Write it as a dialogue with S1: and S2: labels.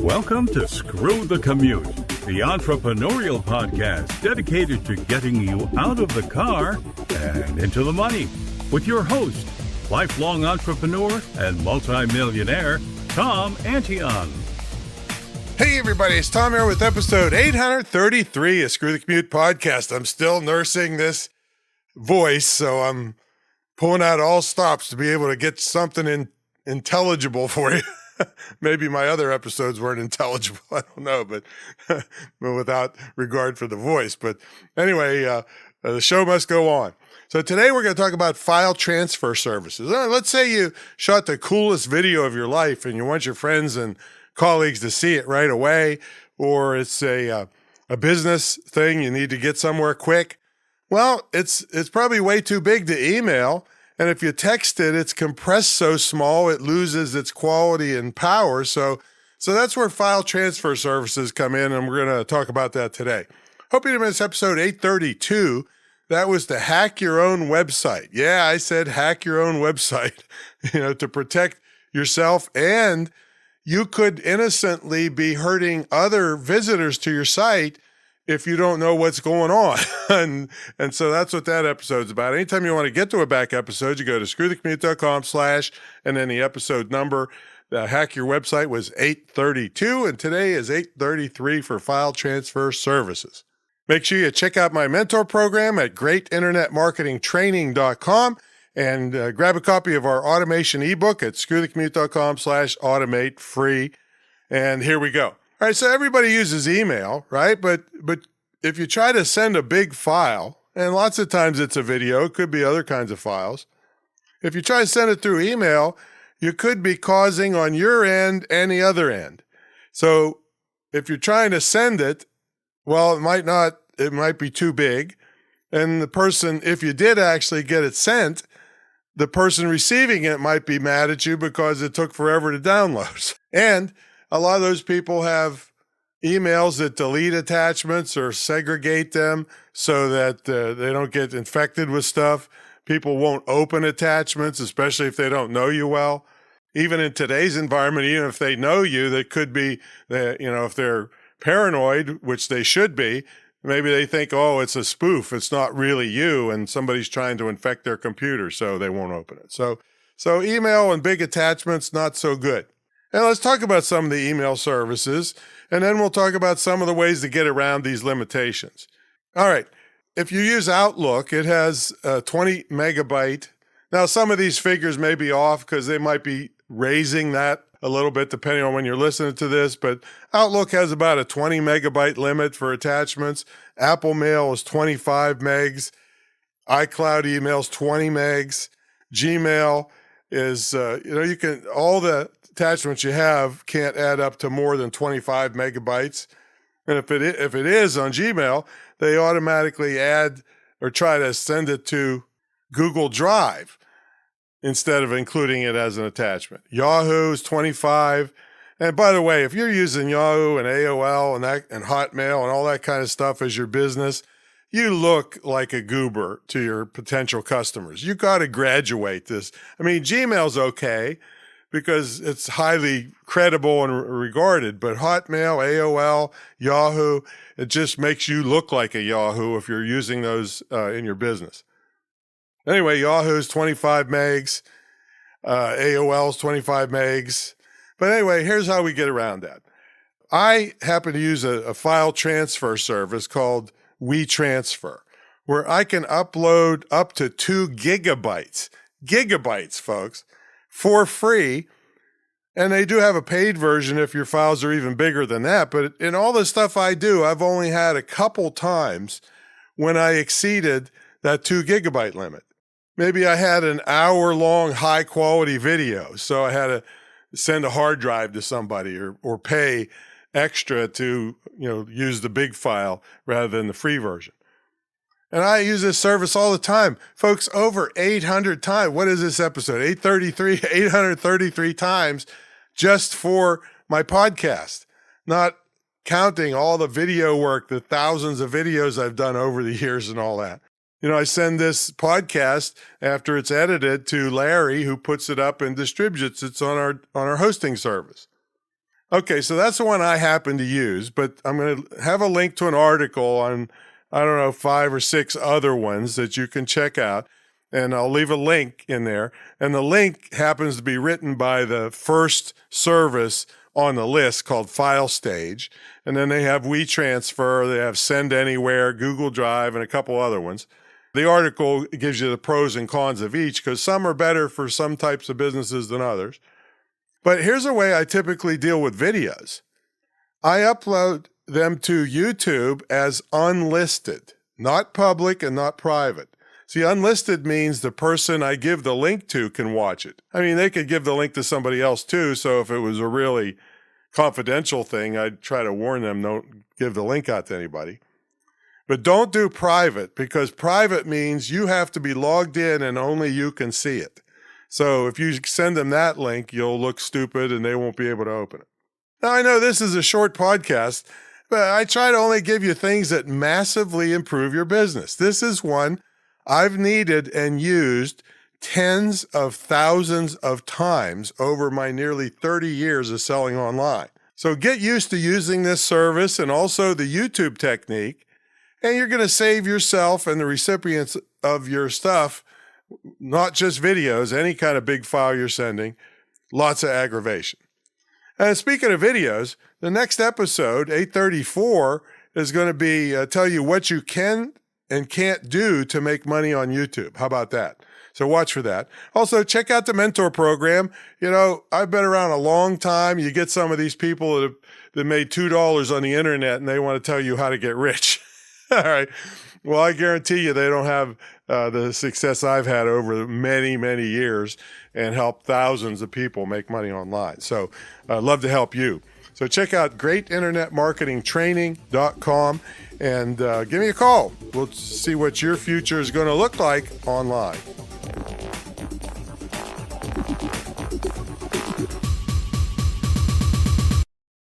S1: Welcome to Screw the Commute, the entrepreneurial podcast dedicated to getting you out of the car and into the money. With your host, lifelong entrepreneur and multimillionaire, Tom Antion.
S2: Hey everybody, it's Tom here with episode 833 of Screw the Commute podcast. I'm still nursing this voice, so I'm pulling out all stops to be able to get something intelligible for you. Maybe my other episodes weren't intelligible. I don't know, but without regard for the voice. But anyway, the show must go on. So today we're going to talk about file transfer services. Let's say you shot the coolest video of your life and you want your friends and colleagues to see it right away, or it's a business thing you need to get somewhere quick. Well, it's probably way too big to email. And if you text it, it's compressed so small, it loses its quality and power. So that's where file transfer services come in, and we're going to talk about that today. Hope you missed episode 832. That was to hack your own website. Yeah, I said hack your own website, to protect yourself, and you could innocently be hurting other visitors to your site if you don't know what's going on. and so that's what that episode's about. Anytime you want to get to a back episode, you go to screwthecommute.com/ and then the episode number. Hack your website was 832, and today is 833 for file transfer services. Make sure you check out my mentor program at greatinternetmarketingtraining.com and grab a copy of our automation ebook at screwthecommute.com/automate free. And here we go. All right, so everybody uses email, right? But if you try to send a big file, and lots of times it's a video, it could be other kinds of files. If you try to send it through email, you could be causing on your end and the other end. So if you're trying to send it, well, it might be too big. And the person, if you did actually get it sent, the person receiving it might be mad at you because it took forever to download. And a lot of those people have emails that delete attachments or segregate them so that they don't get infected with stuff. People won't open attachments, especially if they don't know you well. Even in today's environment, even if they know you, that could be, if they're paranoid, which they should be, maybe they think, oh, it's a spoof. It's not really you, and somebody's trying to infect their computer, so they won't open it. So email and big attachments, not so good. And let's talk about some of the email services, and then we'll talk about some of the ways to get around these limitations. All right. If you use Outlook, it has 20 megabyte. Now, some of these figures may be off because they might be raising that a little bit depending on when you're listening to this, but Outlook has about a 20 megabyte limit for attachments. Apple Mail is 25 megs. iCloud emails 20 megs. Gmail is, you can, all the attachments you have can't add up to more than 25 megabytes. And if it is on Gmail, they automatically add or try to send it to Google Drive instead of including it as an attachment. Yahoo is 25. And by the way, if you're using Yahoo and AOL and Hotmail and all that kind of stuff as your business, you look like a goober to your potential customers. You got to graduate this. I mean, Gmail's okay because it's highly credible and regarded, but Hotmail, AOL, Yahoo, it just makes you look like a Yahoo if you're using those in your business. Anyway, Yahoo's 25 megs, AOL's 25 megs. But anyway, here's how we get around that. I happen to use a file transfer service called WeTransfer, where I can upload up to 2 gigabytes, folks, for free. And they do have a paid version if your files are even bigger than that. But in all the stuff I do, I've only had a couple times when I exceeded that 2 gigabyte limit. Maybe I had an hour-long high-quality video, so I had to send a hard drive to somebody or pay extra to use the big file rather than the free version. And I use this service all the time. Folks, over 800 times. What is this episode? 833 times just for my podcast, not counting all the video work, the thousands of videos I've done over the years and all that. I send this podcast after it's edited to Larry, who puts it up and distributes it on our hosting service. Okay, so that's the one I happen to use, but I'm going to have a link to an article on, I don't know, 5 or 6 other ones that you can check out. And I'll leave a link in there. And the link happens to be written by the first service on the list called FileStage. And then they have WeTransfer, they have Send Anywhere, Google Drive, and a couple other ones. The article gives you the pros and cons of each because some are better for some types of businesses than others. But here's a way I typically deal with videos. I upload them to YouTube as unlisted, not public and not private. See, unlisted means the person I give the link to can watch it. I mean, they could give the link to somebody else too, so if it was a really confidential thing, I'd try to warn them, don't give the link out to anybody. But don't do private, because private means you have to be logged in and only you can see it. So if you send them that link, you'll look stupid and they won't be able to open it. Now, I know this is a short podcast, but I try to only give you things that massively improve your business. This is one I've needed and used tens of thousands of times over my nearly 30 years of selling online. So get used to using this service and also the YouTube technique, and you're going to save yourself and the recipients of your stuff, not just videos, any kind of big file you're sending, lots of aggravation. And speaking of videos, the next episode, 834, is going to be tell you what you can and can't do to make money on YouTube. How about that? So watch for that. Also, check out the mentor program. You know, I've been around a long time. You get some of these people that made $2 on the internet and they want to tell you how to get rich. All right. Well, I guarantee you they don't have the success I've had over many, many years and help thousands of people make money online. So I'd love to help you. So check out greatinternetmarketingtraining.com and give me a call. We'll see what your future is going to look like online.